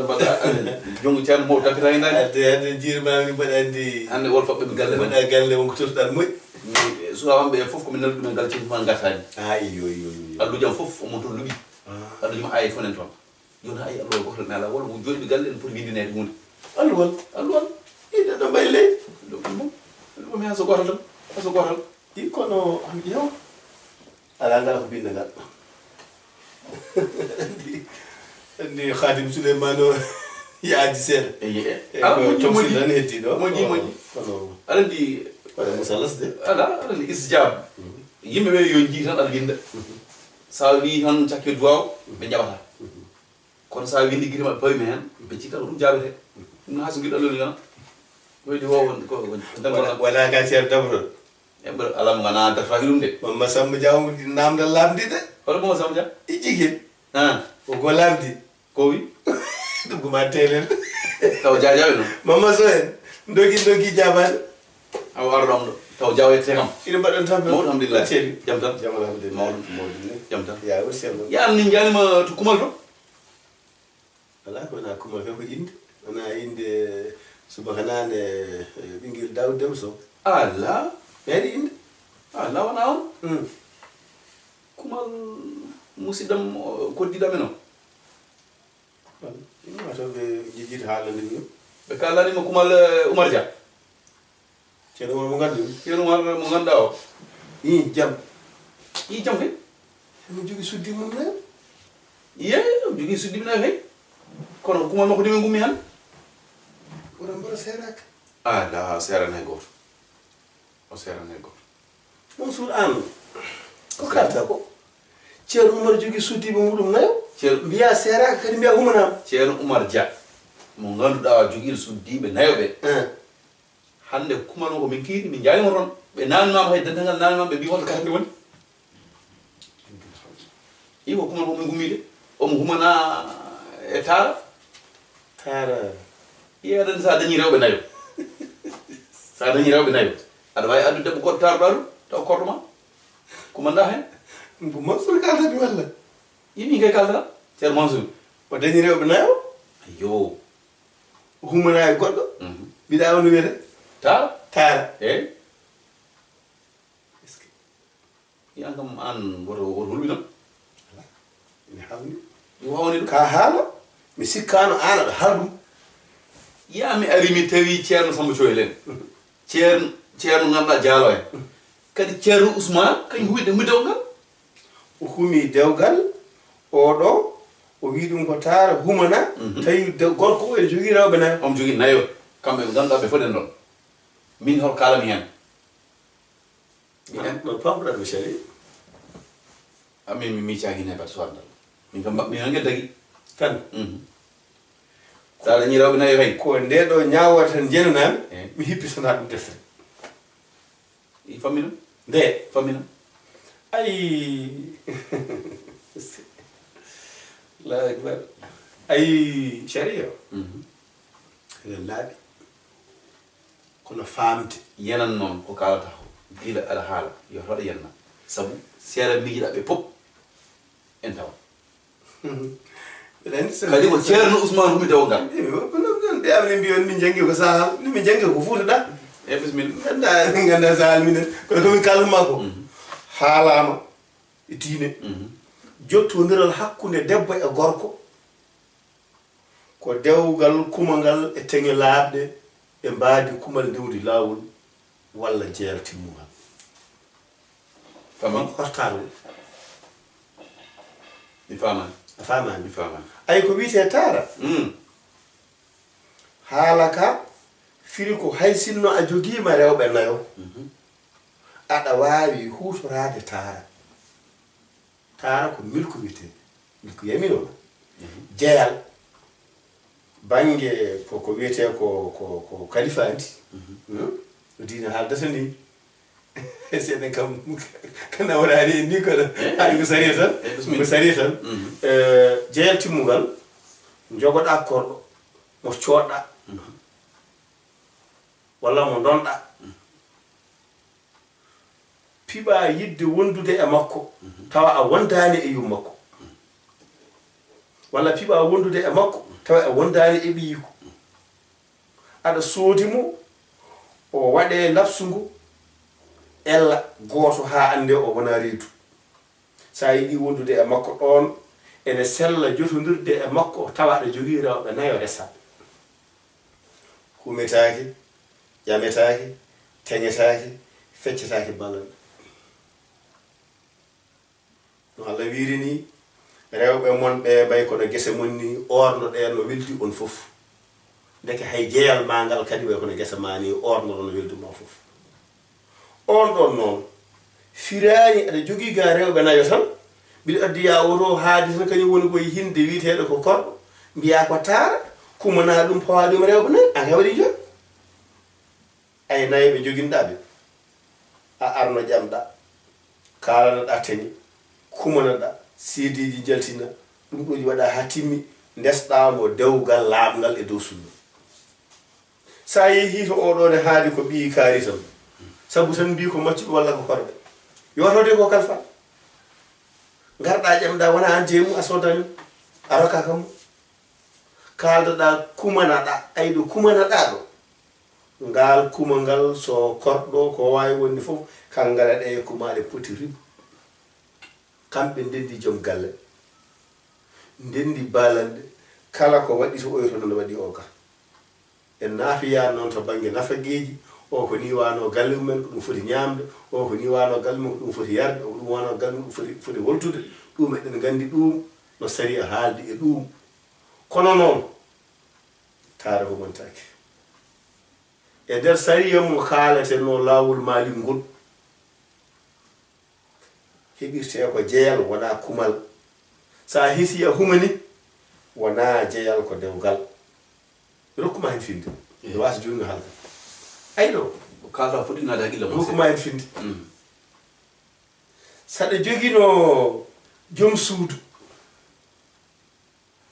mbaɗa jongo ceerno mo tapita hen ande jirmami mbaɗa andi hande wol fabɓe galle mbaɗa galle wonko totoɗan moƴƴi sukaɓamɓe fof komin nalɗu ɗumen galtini ma gattani iyo allujam fof omon toon luuɓi allujam ayi fof nen toon joni ayi alluwal gotal ne ala wala mo joɗiɓe galle en poti windinede hunde alluwal ide ɗo mbayi leydi ɗum mi haso gotal tan haso gotal ɗi kono ƴeew ala ngala ko binda ngal andi Khadim Souleymane o yaaji seeɗa moƴƴi tan heddi ɗo moƴƴi kono aɗa andi waɗa musallas de ala aɗa andi isjab yimɓeɓe yo jii tan aɗa winda sa wi tan cakke duwaw ɓe jaɓata kono sa windi guite maɓe pawimi hen ɓe cikkat ko ɗum jaɓete ɗum ha so guiɗo alloni gana koyɗi wowon wala ka ceer dabroɗo eɓe alam gana dartaki ɗum de Mamma Samba Dia namdal lamdi de hoto Mamma Samba Dia i jigin o go lamdi ko wi ɗum goma telen taw jajaɓe noon Mamma So en dogi jabade aw arɗam ɗo taw jawete kam ina mbaɗon tan mawɗo alhamdulillah ceeli jam tan jam alhamdulillah mawɗo jam tan ya wosel yan ni janima to kumal to wala ko na kumal ko inde wona inde subaka nane ɓinguel Daoud Dem Sow ala ɓeeɗi inde ala wona on kumal musidɗam koddiɗamen o wata ɓe jejjiti haalande ɗum ɓe kalanima kumal Oumar Dia ceerno mo gandu ceerno Oumar mo ganduɗa o jam jam kay emi jogui suddi mum nayo iye jogui suddi mum nayo kay kono kumal makko dimi gummi han wona mbaɗa seeraka ala serane goto o serane goto Mansour an ko kalta ko ceerno Oumar jogui suddiɓe muɗum nayo mbiya seeraka kadi mbiya humanama ceerno Oumar Dia mo ganduɗa joguiɗo suddiɓe nayoɓe hande kumal ko min kiiɗi min jaalima toon ɓe namimama hay dendagal namimama ɓe mbi holto katande woni i ko kumal ko min gummide omo humana e tara iya aɗa andi sa dañi rewɓe nayo sa dañi rewɓe nayo aɗa wawi addu debbo goɗɗo taruɗa ɗum taw korɗoma kumanda hen ko Mansour kaltati walla yimi kay kaldata ceerno Mansour o dañi rewɓe nayo yo humana e goɗɗo mbiɗa woni wiyete tara eyyi yan kam an woto hulɓi tan ine hawni ɗum hawni ɗum ka haala mi sikkano an aɗa haala ɗum mi ari mi tawi ceerno Samba Thioyle en ceerno ganduɗa Dialo en kadi ceerno Ousmane kañum huwi dewgal o humi dewgal oɗo o wi ɗum ko tara humana tawi gorko o ene jogui rewɓe nayo omo jogui nayo kamɓe ɓe ganduɗa ɓe foten ɗon min hol kalami hen ɗon pamɗoɗa ɓe cari amin mi miccaki hen bat soandal min kam min hangue dagui tan sa dañi rewɓe nayo kay ko nde ɗo ñawata tan jenanami mi hippisana ɗum deftere i fammina nde fammina ayi Allahu akbar ayi sharia eɗen laaɓi kono famde yenan noon ko kalata gila aɗa haala yo waɗa yenna saabu seeɗa miijiɗa ɓe pop en tawa kadi ko ceerno Ousmane humi dewgal ɓe amne mbi on min jangi ko sahal ni min jangi ko fuutaɗa e bisimilla ganda sahal minen kono komin kalma ko haalama e diine jottodiral hakkude debbo e gorko ko dewgal kumangal e teŋe laaɓɗe e mbaadi kumal ndewdi laawol walla jeel timmugal fami hortare mi famani a famani mi famani ay ko wiyete tara haala ka firi ko hay sinno a jogiima rewɓe nayo aɗa waawi huutorade tara ko milku wiyete milku yamino jeyal bange ko wiyete ko kalifandi diine haaldata ni seeɗen kam kana waɗani ni kono haɗi ko sari tan jeyal timmugal jogoɗa korɗo mo cooɗɗa walla mo donɗa piɓa yidde wondude e makko tawa a wondani e yum makko walla piɓa wondude e makko tawa wondani e ɓiyiko aɗa soodi mo o waɗe lapsungu ella gooto ha ande o wona reedu sa yiɗi wondude e makko ɗon ene sella jotodirde e makko tawa aɗa jogii rewɓe nayo resa humetaki ƴametaki teñetaki feccetaki balal no Allah wiiri ni rewɓe mon ɓe mbay kono gese mon ni orno ɗe no weldi on fof ndeke hay jeyal ma ngal kadi way kono gese ma ni orno no weldi ma fof on ɗon noon firani aɗa jogii ga rewɓe nayo tan mbiɗa addi ya oto haadi tan kañum woni koye hinde wiiteɗo ko korɗo mbiya ko taara kumana ɗum pawa ɗum rewɓe nayi an hewɗi joni ay nayi ɓe joguinɗaɓe a arno ƴamɗa kalanoɗa teñi kumanoɗa seediji jaltina ɗum ɗoji waɗa ha timmi ndesɗamo dewgal laaɓngal e dow sunna sa yeehi to oɗone haali ko ɓii kaari tan sabu tan mbi ko maccuɓe walla ko korɓe yotode ko kalfa garɗa ƴamɗa wona an jeemu a sodani a roka kam kaldoɗa kumanaɗa ayɗo kumanaɗa ɗo ngal kuma ngal so korɗo ko wawi wonde fof kangala ɗe kumaɗe poti ribu kamɓe ndendi joom galle ndendi balande kala ko waɗi to oyo to no waɗi o ka en naafiya noon to banggue nafagueji o ko ni wano galle mumen ko ɗum foti ñamde o ko ni wano galle mum ko ɗum foti yarde o ɗum wano galle mum foti woltude ɗum eɗen gandi ɗum no sari a haaldi e ɗum kono noon taara ko montaki e nder sariya mum haalete no lawol maali ngol heɓirte ko jeyal wona kumal sa hisi a humani wona jeyal ko dewgal rokkuma hen finde no wasa joni no halka ayɗo kalta fotinade haqqille mo rokkuma hen finde saɗa joguino joom suudu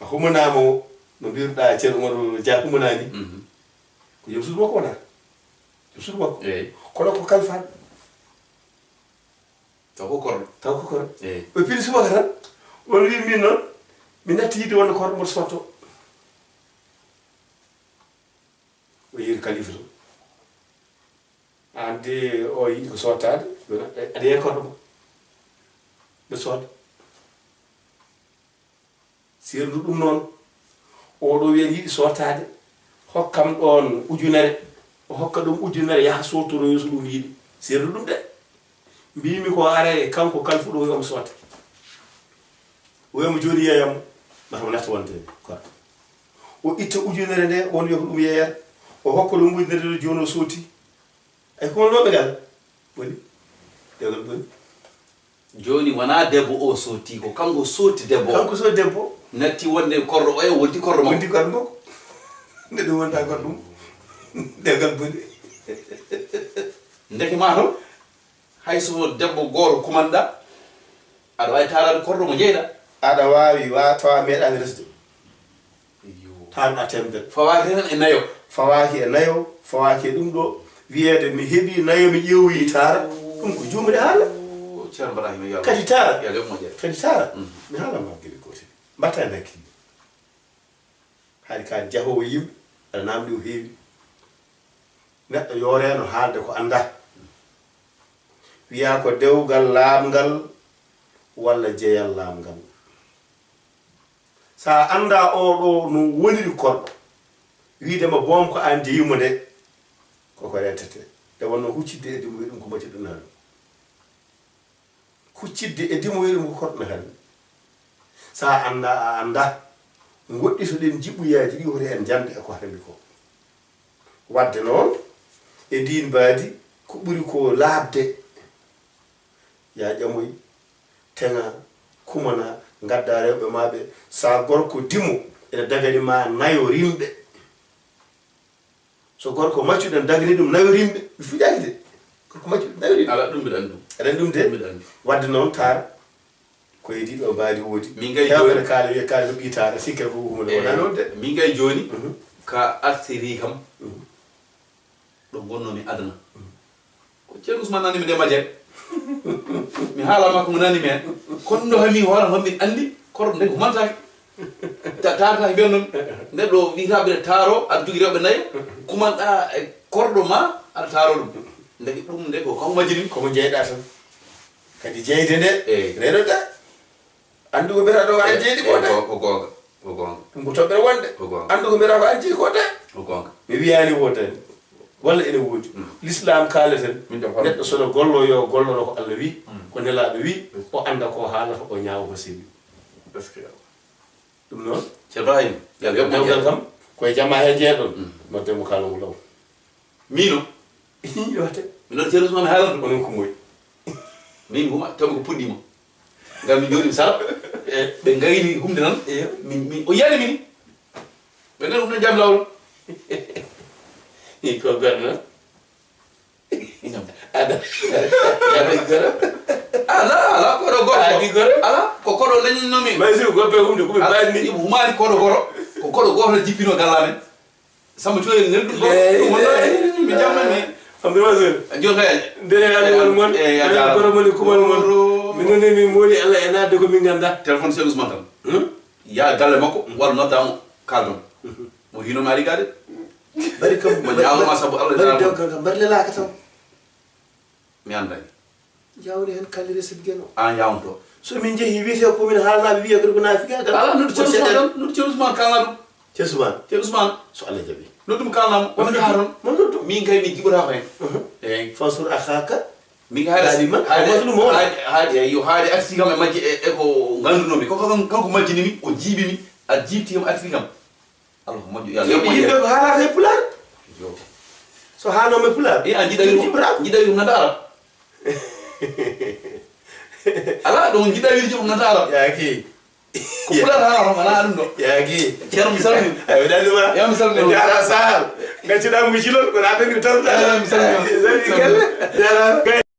a humanama o no mbiruɗa ceerno Oumar Dia humanani ko joom suudu makko wona joom suudu makko kono ko kalfaɗo taw ko korɗo ɓe pili subaka tan on wi min noon mi natti yidde wonde korɗo mboɗo sotto o yeeri kalifa to ande o yiɗi ko sottade aɗa yeeri korɗo mo ɓe sodda seerdu ɗum noon oɗo wiyen yiɗi sottade hokkam ɗon ujunere o hokka ɗum ujunere yaha sottoroyo so ɗum yiɗi seerdu ɗum de mbimi ko are kanko kalfuɗo yomo sotta woymo joni yeyam matamo natta wonde korɗo o itta ujunere nde won wiya ko ɗum yeyata o hokka ɗum ujunere nde joni o sotti ay kumanoɓe gal boni dewgal boni joni wona debbo o sotti ko kanko sotti debbo kanko sotti debbo natti wonde korɗo o e wonti korɗo makko wonti korɗo makko nde ɗum wonta korɗo ɗum dewgal boni ndeke ma to hayso debbo goto kumanɗa aɗa wawi tarade korɗo mo jeyɗa aɗa wawi wa tawa meeɗani resde tawa temedere fawaki tan e nayo fawaki e nayo fawaki e ɗum ɗo wiyede mi heeɓi nayo mi ƴeewoyi taara ɗum ko jumri haala ceerno mbaɗaki kadi taara yalem moƴƴere kadi taara mi haalama gueɗe gotel mbatta e hakkille haade kaani jahowo yimɓe aɗa namdi o heewi neɗɗo yoreno haalde ko anda wiya ko dewgal laamgal walla jeyal laamgal sa anda oɗo no woniri korɗo wiidema boom ko an jeyimo nde koko rentete nde wonno huccidde e dimo wi ɗum ko macciɗo naɗum huccidde e dimo wi ɗum ko korɗo naɗum sa anda a anda goɗɗitoɗen jiɓɓuyaji ɗi hoti en jande e ko hembi ko wadde noon e ndin mbaadi ko ɓuri ko laabde ya ƴamoy teŋa kumana gadda rewɓe maɓe sa gorko dimo ene dagani ma nayo rimɓe so gorko maccuɗen dagani ɗum nayo rimɓe mi fiƴaki de gorko maccuɗen nayo rimɓe ala ɗum mbiɗa andi aɗa ɗum de wadde noon taara ko e ɗiɗo mbaadi woodi min gay hewɓene kaala wiye kaala ko ɓii taara sikkata ko humde wona noon de min gay joni ka artiri kam ɗo gonnomi adana ko ceerno Ousmane nani mi nde majere mi haalama ko nani men kono no hami hoore hon min andi korɗo nde ko mantaki tarata bennum neddo wiitabe taro ad jogi rewbe nayo kumanda e kordo ma ad taro dum ndeki dum de ko majini ko mo jeyda tan kadi jeyde de redo da andu ko bera do an jeydi ko gonga dum ko tobbe wonde andu ko bera ko an jeydi ko de gonga mi wiyani wotan walla ene wodi l'islam kaleten neddo sono gollo yo gollo ko Allah wi ko nelabe wi o anda ko halata o nyaawo ko sibi parce que dum non c'est vrai ya yo mo kam ko jama he jeedon no temu kala law mino yote mino jeeru ma haala onon ko moy min huma taw ko puddima ngam mi jodi sala be ngayni humde nan min o yari min be ngam humde jam lawol ni ko garna inam ada ya be gara ala ko do goro ala ko ko do lañu nomi may si go be humde ko be bayni ibu humani ko do goro ko do jippino gallame sama coy ngel dum mi jamna mi ambe mazur jonga ndere ala wal mon ya goro mon ko mon min ne mi modi alla e nadde ko min ganda téléphone c'est Ousmane tan ya galle makko wal nodam kaldon mo hino mari gade bari kam mo nyaaw ma sabu Allah bari dew kam bari la ka taw mi anday jawde hen kallire sibgeno an yawnto so min jehi wiite ko min haalnaɓe wiya ko na figa ala no ci Ousmane kala dum ci Ousmane so Allah jabi no dum kala mo haron mon noddu min kay mi jibura ko en fansur akhaka mi haade yo haade artigam e majji e ko ganduno mi ko kanko majjini mi o jibi mi a jibti am artigam Allah majju ya yo ko haala e pular yo so haano me pular e an jida wi nanda arab ala don jida wi jom nanda arab ya ki ko pular haala ala dum do ya ki ceerno mi salmi ay dalima ya mi salmi ya ala sahal ngacida mu jilol ko na tan mi tan mi salmi ya